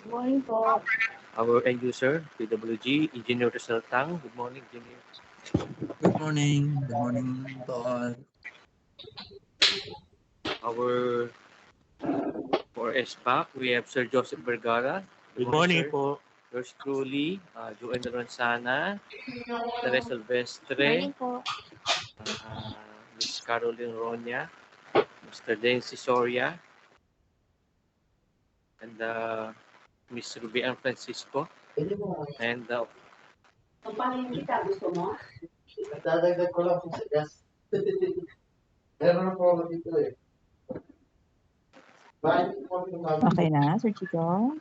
Morning po. Our end user, PWG, Engineer Rizal Tang. Good morning, Engineer. Good morning. Good morning to all. Our for SPAC, we have Sir Joseph Vergara. Good morning sir. po. Yours truly, Joanne Ronzana, Tere Silvestre, Po. Miss Caroline Ronya, Mr. Dency Soria, and Miss Rubian Francisco, and Paano kita? Gusto mo? Dadagdag ko lang po sa gas. Meron na po ako dito eh. Okay na, Sir Chico?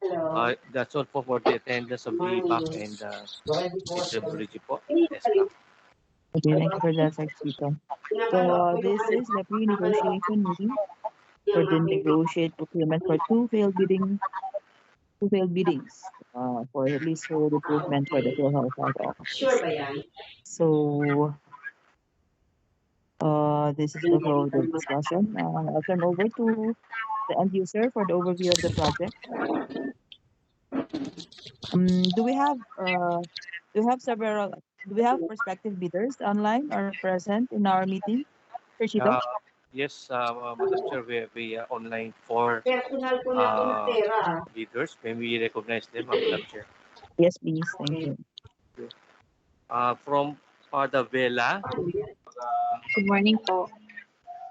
Hello. that's all for the attendance of the PAC and PWG po. SPAC. Okay, thank you for that, Sir Chico. So, this is the pre-negotiation meeting for the negotiate procurement for two failed biddings for leasehold improvement for the Philhealth Sure office. ba yan? So, this is the flow of the discussion. I'll turn over to the end user for the overview of the project. Do we have prospective bidders online or present in our meeting? Sir Chito? Yes, Madam Chair, we have online for Personal ko na ito na pera. leaders. When we recognize them, Madam Chair. Yes, please. Thank you. From Pada Vela, Good morning po.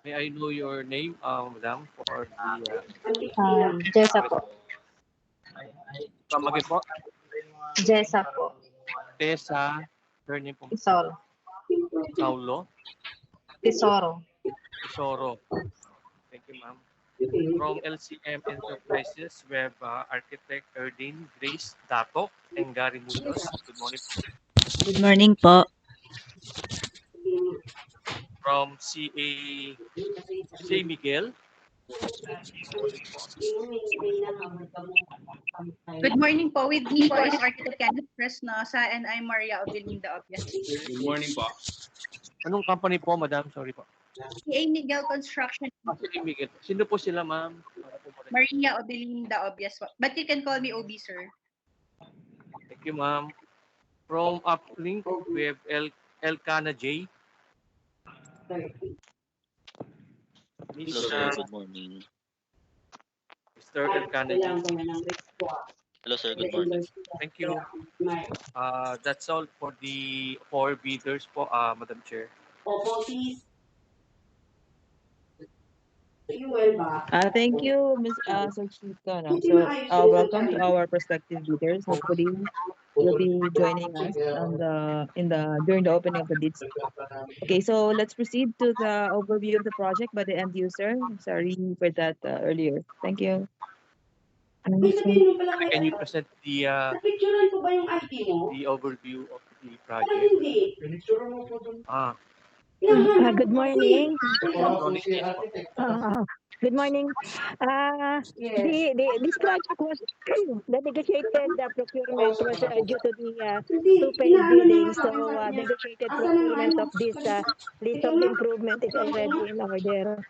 may I know your name, Madam, for the Jessa po. come again po? Jessa po. Tessa, her name po, Tesoro. Saulo, Tesoro. Tesoro. Thank you, ma'am. From LCM Enterprises, we have architect Erdine Grace Dato and Gary Munoz. Good morning. Good morning po. From CA Miguel. Good morning po. With me po is Architect Kenneth Fresnosa and I'm Maria Obelinda Obias. Good morning po. Anong company po, madam? Sorry po. CA Miguel Construction. CA Miguel. Sino po sila, ma'am? Maria Obelinda Obias. But you can call me Obi, sir. Thank you, ma'am. From Uplink, we have Elkana J. Hello, sir. Good morning. Mr. Elkana J. Hello, sir. Good morning. Thank you. That's all for the four bidders po, Madam Chair. Thank you, Ms. Sir Chico. No? So, welcome to our prospective bidders. Hopefully, you'll be joining us during the opening of the bids. Okay, so let's proceed to the overview of the project by the end user. Sorry for that earlier. Thank you. Can you present the overview of the project? Good morning. Good morning. This project was the negotiated procurement was due to the two failed biddings. So negotiated procurement of this list of improvement is already in order.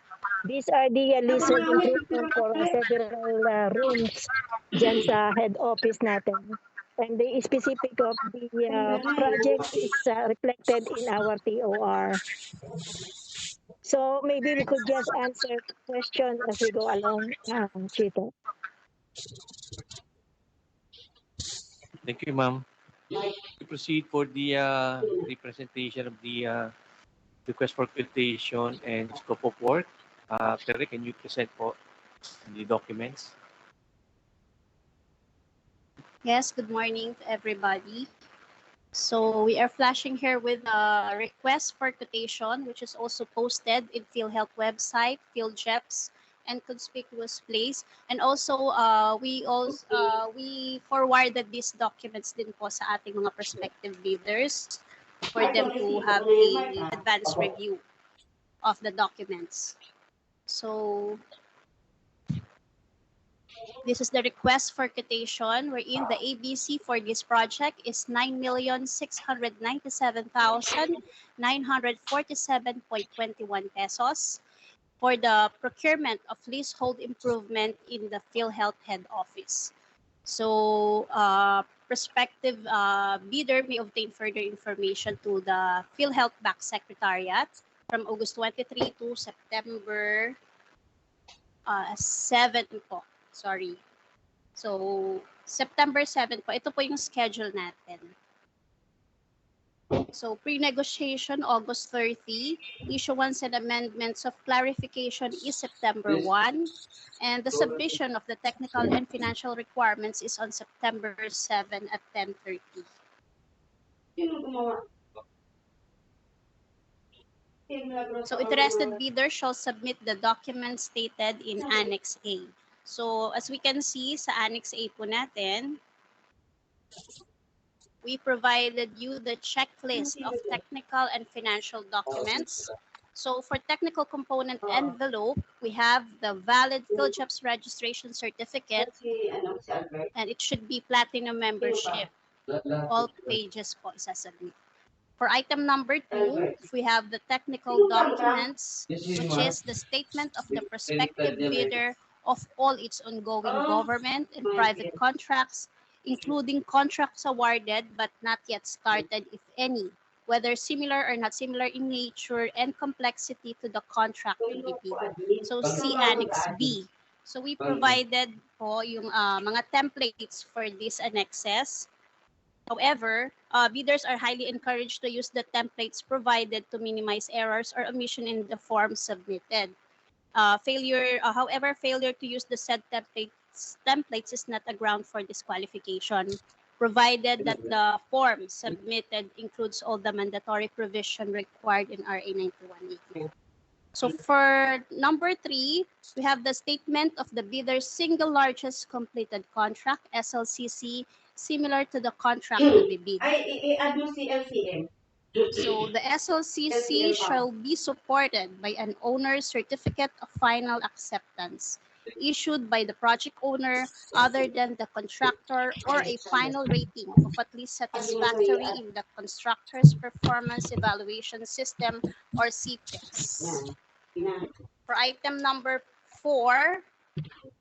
These are the leasehold improvement for several rooms dyan sa head office natin. And the specific of the project is reflected in our TOR. So maybe we could just answer questions as we go along, Chito. Thank you, ma'am. We proceed for the presentation of the request for quotation and scope of work. Terry, can you present po the documents? Yes, good morning to everybody. So we are flashing here with a request for quotation, which is also posted in Philhealth website, PhilJeps, and conspicuous place. And also, we forwarded these documents din po sa ating mga prospective bidders for them to have a advanced review of the documents. So this is the request for quotation wherein the ABC for this project is 9,697,947.21 pesos. for the procurement of leasehold improvement in the Philhealth head office. So, prospective bidder may obtain further information to the Philhealth Back Secretariat from August 23 to September 7 po. Sorry. So, September 7 po. Ito po yung schedule natin. So, pre-negotiation, August 30. Issuance and amendments of clarification is September 1. And the submission of the technical and financial requirements is on September 7 at 10:30. So, interested bidder shall submit the documents stated in Annex A. So, as we can see sa Annex A po natin, we provided you the checklist of technical and financial documents. So for technical component envelope, we have the valid PhilJEPS registration certificate, and it should be platinum membership. All pages po isasubmit. For item number 2, we have the technical documents, which is the statement of the prospective bidder of all its ongoing government and private contracts, including contracts awarded but not yet started, if any, whether similar or not similar in nature and complexity to the contract to be bid. So see Annex B. So we provided po yung mga templates for these annexes. However, bidders are highly encouraged to use the templates provided to minimize errors or omission in the form submitted. However, failure to use the said templates is not a ground for disqualification, provided that the form submitted includes all the mandatory provision required in RA 9180. So for number 3, we have the statement of the bidder's single largest completed contract, SLCC, similar to the contract to be bid. I do si LCM. So the SLCC shall be supported by an owner's certificate of final acceptance issued by the project owner other than the contractor, or a final rating of at least satisfactory in the constructor's performance evaluation system, or CPES. For item number 4,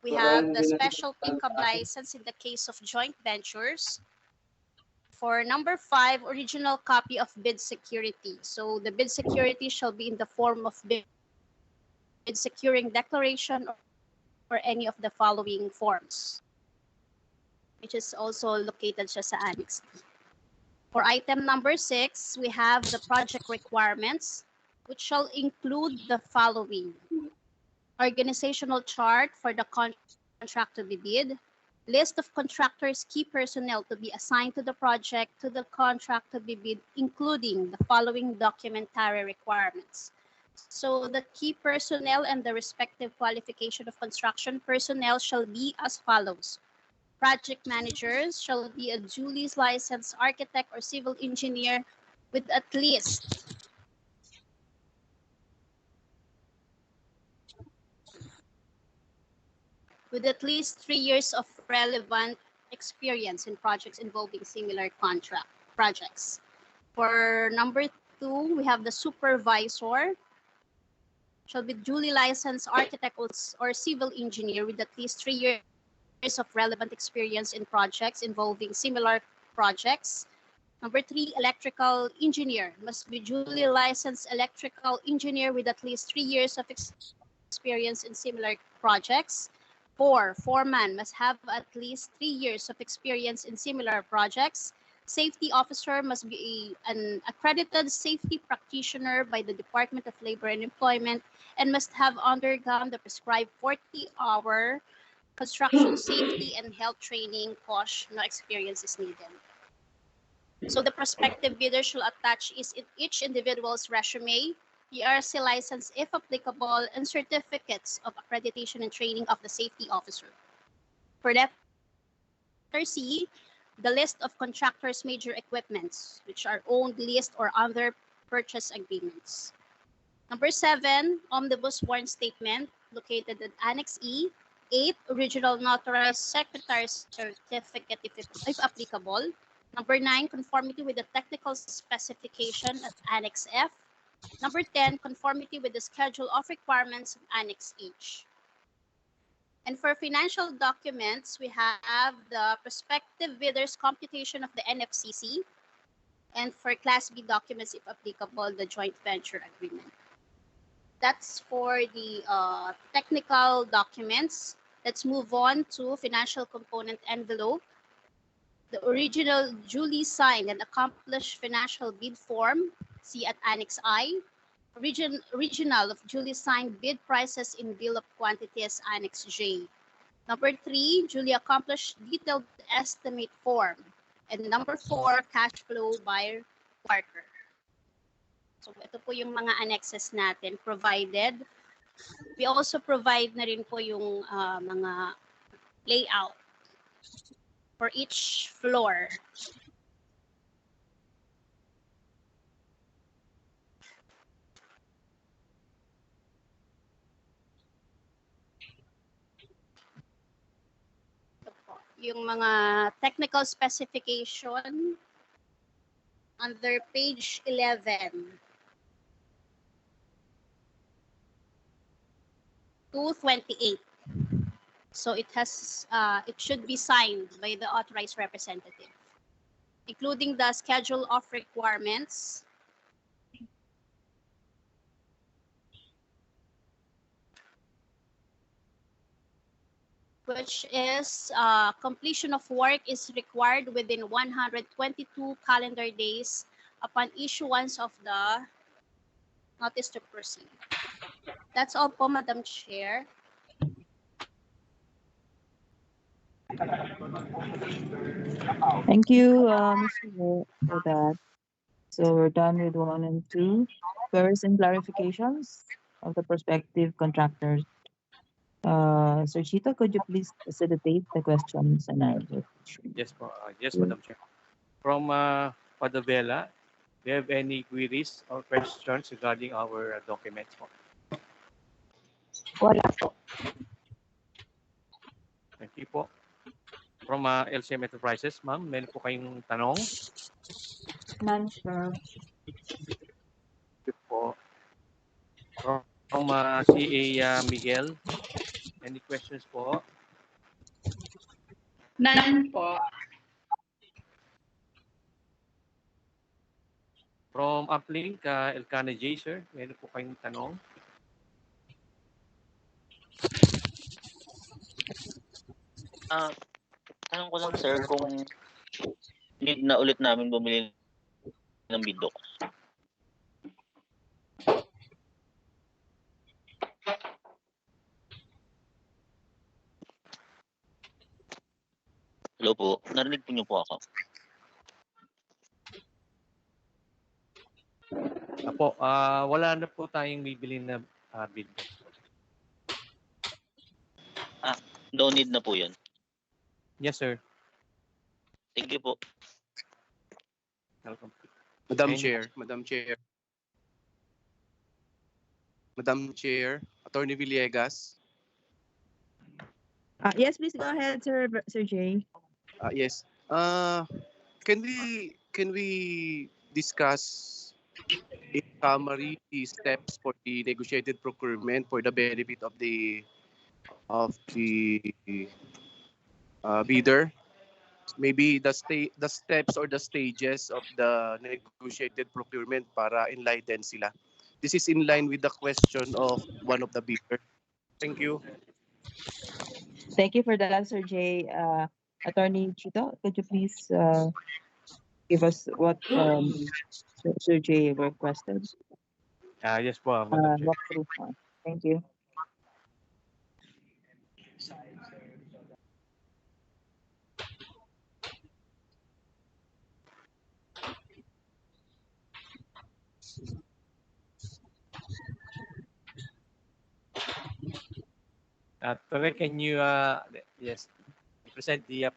we have the special pickup license in the case of joint ventures. For number 5, original copy of bid security. So the bid security shall be in the form of bid securing declaration or any of the following forms, which is also located siya sa Annex D. For item number 6, we have the project requirements, which shall include the following: organizational chart for the contract to be bid, list of contractors' key personnel to be assigned to the project to the contract to be bid, including the following documentary requirements. So the key personnel and the respective qualification of construction personnel shall be as follows. Project managers shall be a duly licensed architect or civil engineer with at least 3 years of relevant experience in projects involving similar contract projects. For number 2, we have the supervisor shall be duly licensed architect or civil engineer with at least 3 years of relevant experience in projects involving similar projects. Number 3, electrical engineer must be duly licensed electrical engineer with at least 3 years of experience in similar projects. 4, foreman must have at least 3 years of experience in similar projects. Safety officer must be an accredited safety practitioner by the Department of Labor and Employment and must have undergone the prescribed 40-hour construction safety and health training. Posh, no experience is needed. So the prospective bidder shall attach each individual's resume, ERC license if applicable, and certificates of accreditation and training of the safety officer. For letter C, the list of contractors' major equipments, which are owned, leased, or other purchase agreements. Number 7, omnibus warrant statement located at Annex E. 8, original notarized secretary's certificate if applicable. Number 9, conformity with the technical specification at Annex F. Number 10, conformity with the schedule of requirements of Annex H. And for financial documents, we have the prospective bidders computation of the NFCC. And for Class B documents, if applicable, the joint venture agreement. That's for the technical documents. Let's move on to financial component envelope. The original duly signed and accomplished financial bid form, see at Annex I. Original of duly signed bid prices in bill of quantities, Annex J. Number 3, duly accomplished detailed estimate form. And number 4, cash flow by quarter. So ito po yung mga annexes natin provided. We also provide na rin po yung mga layout for each floor. Yung mga technical specification under page 11 to 28. So it should be signed by the authorized representative, including the schedule of requirements, which is completion of work is required within 122 calendar days upon issuance of the notice to proceed. That's all po, Madam Chair. Thank you, Mr. Wu, for that. So we're done with 1 and 2. Queries and clarifications of the prospective contractors. Sir Chito, could you please facilitate the questions and answers? Yes, Madam Chair. From Padavela, do you have any queries or questions regarding our documents po? Wala po. Thank you po. From LCM Enterprises, ma'am, meron po kayong tanong? None, sir. Thank you po. From CA Miguel, any questions po? None po. From Uplink, Elcana J, sir, meron po kayong tanong? Tanong ko lang sir kung need na ulit namin bumili ng bidok. Hello po, narinig po niyo po ako. Apo, wala na po tayong bibili na bid. No need na po yun. Yes, sir. Thank you po. Welcome. Madam And- Chair, Attorney Villegas. Yes, please go ahead, Sir Jay. Yes. Can we discuss in summary the steps for the negotiated procurement for the benefit of the bidder? Maybe the steps or the stages of the negotiated procurement para enlighten sila. This is in line with the question of one of the bidders. Thank you. Thank you for that, Sir Jay. Attorney Chito, could you please give us what Sir Jay requested? Yes po, Madam Chair. Walk through. Thank you. Torre, can you present the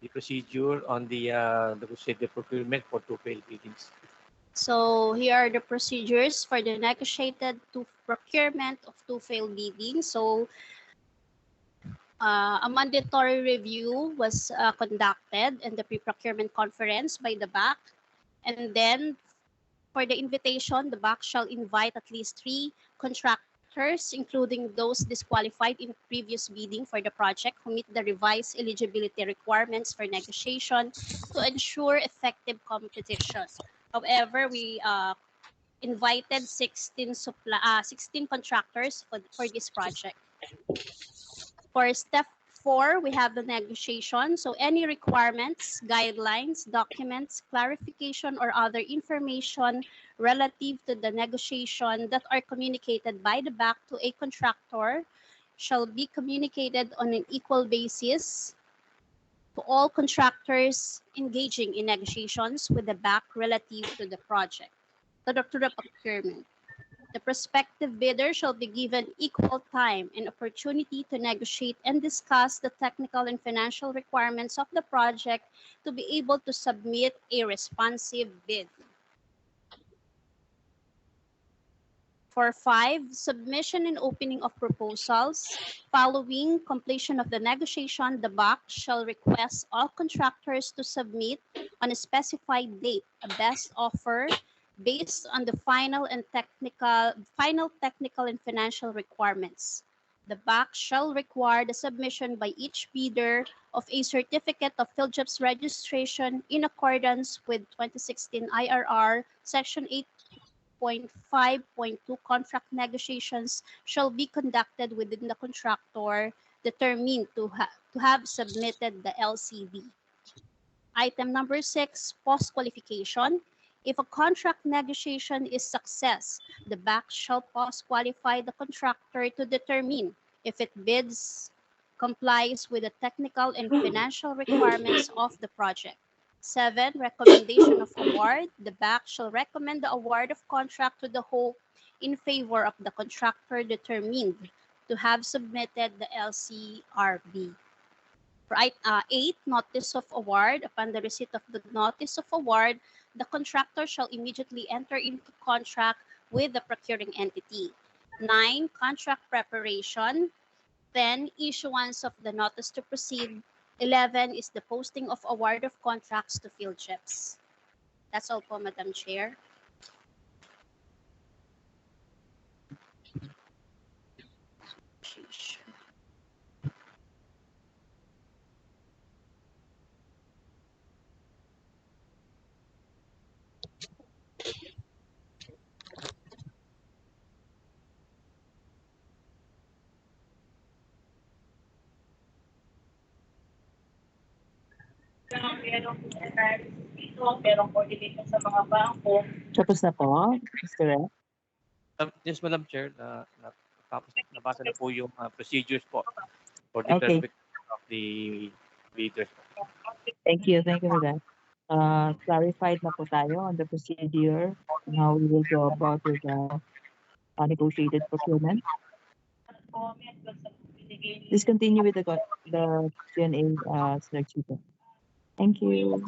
procedure on the negotiated procurement for two-failed biddings? So here are the procedures for the negotiated procurement of two-failed bidding. So a mandatory review was conducted in the pre-procurement conference by the BAC. And then For the invitation, the BAC shall invite at least 3 contractors, including those disqualified in previous bidding for the project, who meet the revised eligibility requirements for negotiation to ensure effective competition. However, we invited 16 contractors for this project. For step 4, we have the negotiation. So any requirements, guidelines, documents, clarification, or other information relative to the negotiation that are communicated by the BAC to a contractor shall be communicated on an equal basis to all contractors engaging in negotiations with the BAC relative to the project, to the procurement. The prospective bidder shall be given equal time and opportunity to negotiate and discuss the technical and financial requirements of the project to be able to submit a responsive bid. For 5, submission and opening of proposals. Following completion of the negotiation, the BAC shall request all contractors to submit on a specified date a best offer based on the final technical and financial requirements. The BAC shall require the submission by each bidder of a certificate of PhilJobs registration in accordance with 2016 IRR Section 8.5.2. Contract negotiations shall be conducted within the contractor determined to have submitted the LCD. Item number 6, post-qualification. If a contract negotiation is success, the BAC shall post-qualify the contractor to determine if it bids complies with the technical and financial requirements of the project. 7, recommendation of award. The BAC shall recommend the award of contract to the whole in favor of the contractor determined to have submitted the LCRB. Right, 8, notice of award. Upon the receipt of the notice of award, the contractor shall immediately enter into contract with the procuring entity. 9, contract preparation. 10, issuance of the notice to proceed. 11 is the posting of award of contracts to PhilJobs. That's all po, Madam Chair. Tapos na po, Mr. Rep? Yes, Madam Chair, tapos nabasa na po yung procedures po for the Okay. clarification of the bidders. Thank you for that. Clarified na po tayo on the procedure and how we will go about with the negotiated procurement. Please continue with the Q&A, Sir Chico. Thank you.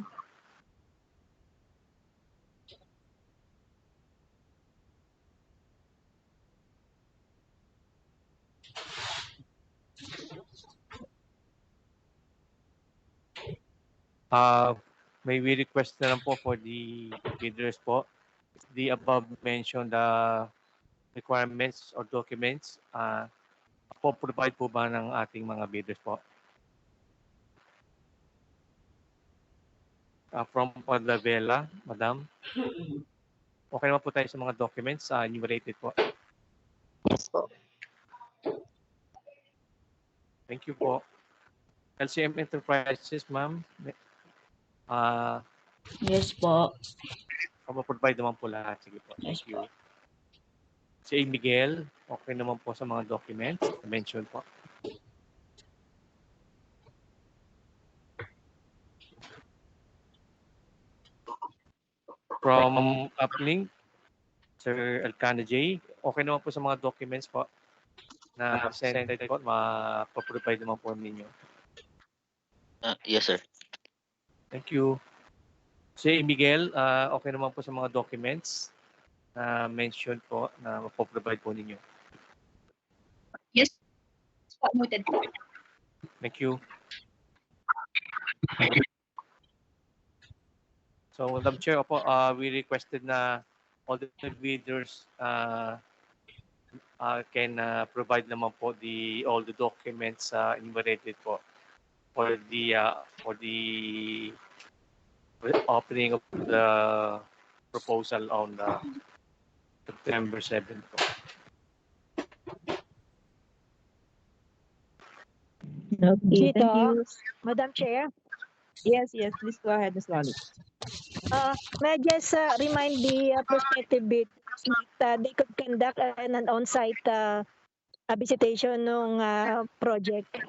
May we request na lang po for the bidders po, the above mentioned requirements or documents, po-provide po ba ng ating mga bidders po? From Padlavela, Madam. Okay naman po tayo sa mga documents enumerated po. Yes po. Thank you po. LCM Enterprises, ma'am. Yes po. Provide naman po lahat. Sige po. Thank you. Si Miguel, okay naman po sa mga documents. Mention po. From Uplink, Sir Elcana J, okay naman po sa mga documents po na presented po, provide naman po ninyo. Yes, sir. Thank you. Si Miguel, okay naman po sa mga documents na mention po na provide po ninyo. Yes. Muted. Thank you. So, Madam Chair, we requested na all the bidders can provide naman po all the documents enumerated po for the opening of the proposal on September 7th po. Okay, thank Chito, you. Madam Chair, Yes, please go ahead, Ms. Lolly. may I just remind the prospective bidders that they could conduct an on-site visitation ng project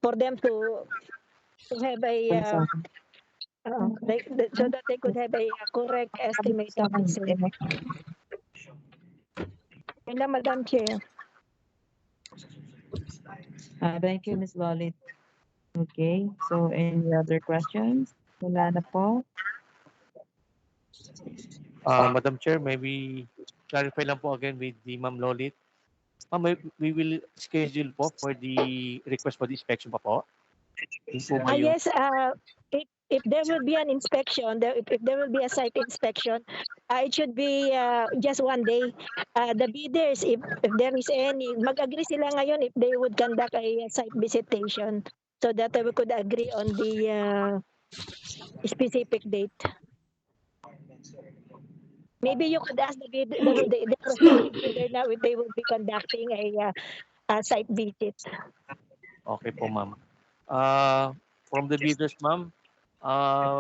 for them to have a so that they could have a correct estimate of the same. Yun lang, Madam Chair. Thank you, Ms. Lolly. Okay, so any other questions? Wala na po. Madam Chair, maybe clarify lang po again with the Ma'am Lolit. Ma'am, we will schedule po for the request for the inspection pa po. Yun po ba yung- Yes, if there will be an inspection, if there will be a site inspection, it should be just one day. The bidders, if there is any, mag-agree sila ngayon if they would conduct a site visitation so that we could agree on the specific date. Maybe you could ask the prospective bidder now if they will be conducting a site visit. Okay po, ma'am. From the bidders, ma'am,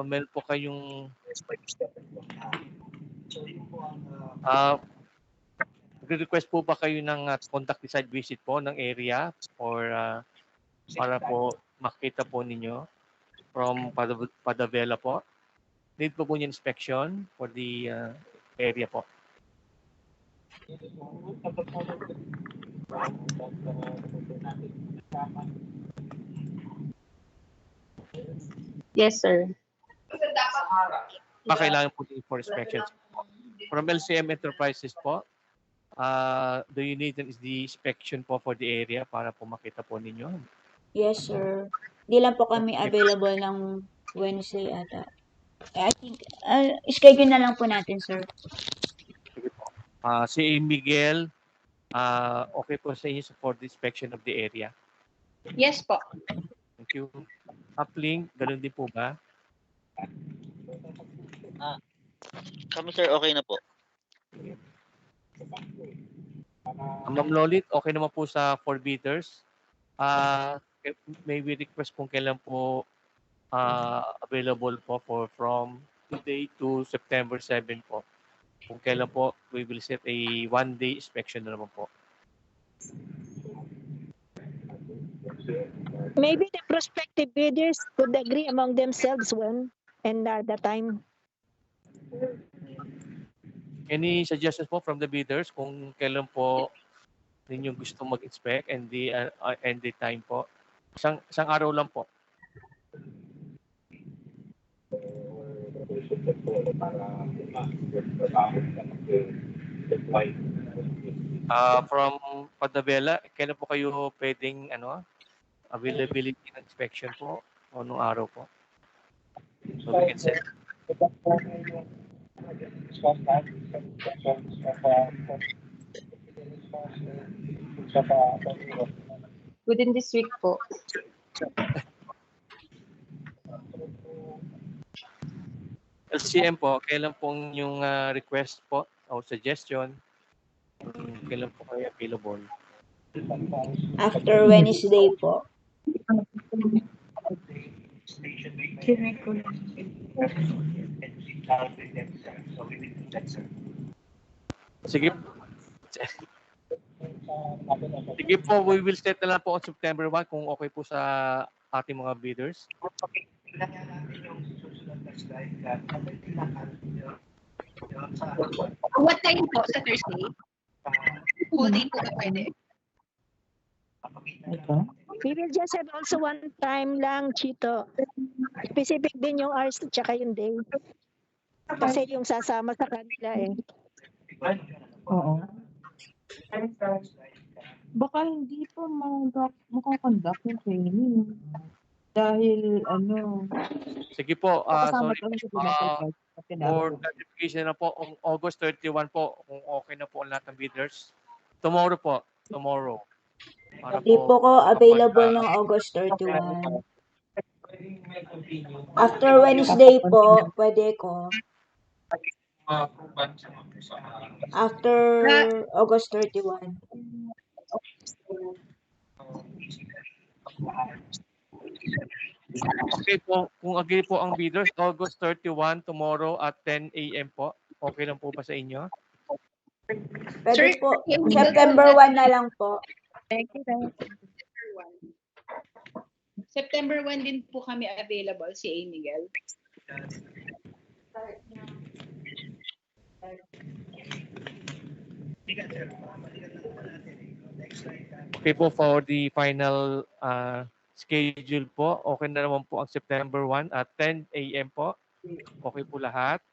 meron po kayong request po ba kayo ng conduct site visit po ng area or para po makita po ninyo from Padavela po? Need po yung inspection for the area po. Yes, sir. Kailangan po din for inspections. From LCM Enterprises po, do you need the inspection po for the area para po makita po ninyo? Yes, sir. Di lang po kami available ng Wednesday ata. I think, schedule na lang po natin, sir. Si Miguel, okay po sa inyo for the inspection of the area? Yes po. Thank you. Uplink, ganun din po ba? Kami sir, okay na po. Ma'am Lolit, okay naman po sa forbidders. May we request kung kailan po available po from today to September 7 po. Kung kailan po, we will set a one-day inspection na naman po. Maybe the prospective bidders could agree among themselves when and the time. Any suggestions po from the bidders kung kailan po ninyo gusto mag-inspect and the time po? Isang araw lang po. From Padavela, kailan po kayo pwedeng availability ng inspection po o anong araw po? So we can set. Within this week po. LCM po, kailan pong yung request po o suggestion? Kailan po kayo available? After Wednesday po. Sige. Sige po, we will set na lang po on September 1 kung okay po sa ating mga bidders. What time po sa Thursday? Whole day po ba pwede? We will just have also one time lang, Chito. Specific din yung hours at saka yung day. Kasi yung sasama sa kanila eh. Oo. Baka hindi pa makakonduct yung training. Dahil Sige po, kasama sorry. to ng supplemental budget. For clarification na po, kung August 31 po, kung okay na po ang lahat ng bidders. Tomorrow po, tomorrow. Para Hindi po ko kapag available ng August 31. After Wednesday po, pwede ko. After August 31. Okay po, kung agree po ang bidders, August 31 tomorrow at 10 a.m. po. Okay lang po ba sa inyo? Pwede Sir, po. yung September 1 na lang po. Thank you. September 1 din po kami available, si A. Miguel. Okay po, for the final schedule po, okay na naman po ang September 1 at 10 a.m. po. Okay po lahat.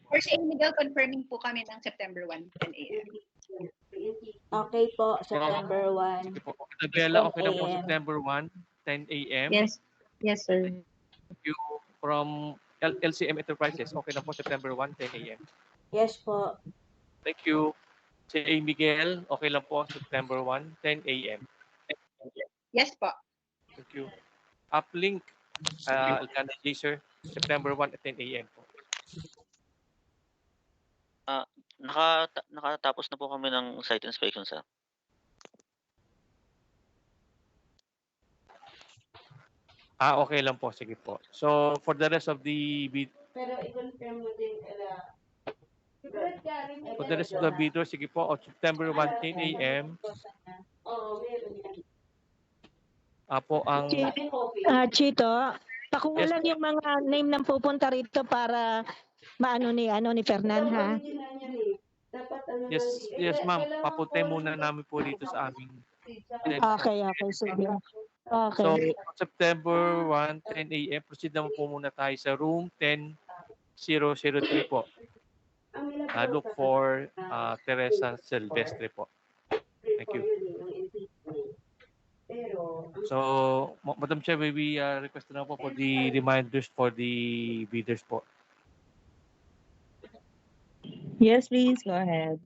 For si A. Miguel, confirming po kami ng September 1, 10 a.m. Okay po, September 1. Sige po. Isabella, okay na po 10 a.m. September 1, 10 a.m. Yes. Yes, sir. Thank you. From LCM Enterprises, okay na po September 1, 10 a.m. Yes po. Thank you. Si A. Miguel, okay lang po September 1, 10 a.m. Yes po. Thank you. Uplink, Elcana J, sir, September 1 at 10 a.m. po. Nakatapos na po kami ng site inspection, sir. Okay lang po. Sige po. So, for the rest of the Pero i-confirm mo din for the rest of the video, sige po, on September 1, 10 a.m. Oo, meron yan. Po ang Chito, pakuha lang Yes. yung mga name ng pupunta rito para maano ni Fernan, ha? Dapat yes ma'am, papunta muna namin po dito sa aming Okay, sige. Okay. So, on September 1, 10 a.m., proceed naman po muna tayo sa room 10003 po. Look for Teresa Silvestre po. Thank you. So, Madam Chair, we request na po for the reminders for the bidders po. Yes, please. Go ahead.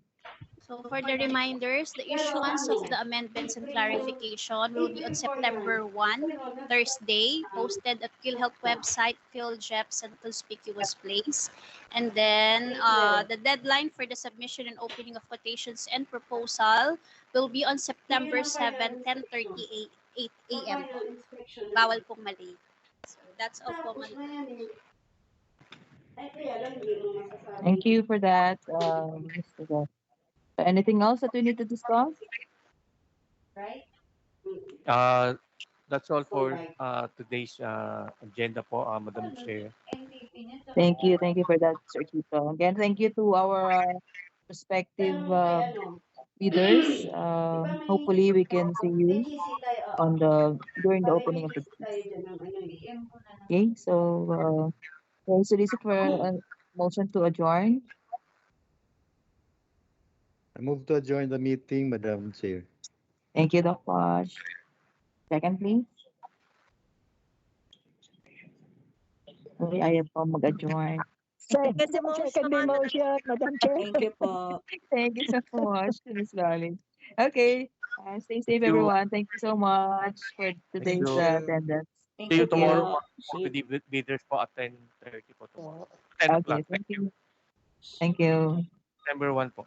So for the reminders, the issuance of the amendments and clarification will be on September 1, Thursday, posted at Philhealth website, PhilJeps, and conspicuous place. And then the deadline for the submission and opening of quotations and proposal will be on September 7, 10:38 a.m. po. Bawal pong mali. So that's all po. Thank you for that, Mr. Jeff. Anything else that we need to discuss? That's all for today's agenda po, Madam Chair. Thank you for that, Sir Chito. Again, thank you to our prospective leaders. Hopefully, we can see you on during the opening of the. Okay, so solicit for a motion to adjourn. I move to adjourn the meeting, Madam Chair. Thank you, Doc Posh. Second, please. Okay, ayaw po mag-adjourn. Second motion, Madam Chair. Thank you po. Thank you so much, Ms. Galing. Okay, stay safe, everyone. Thank you so much for today's you. attendance. Thank See you you tomorrow po. for the bidders po at 10:30 po tomorrow. 10 Okay, o'clock. thank you. Thank you. September 1 po.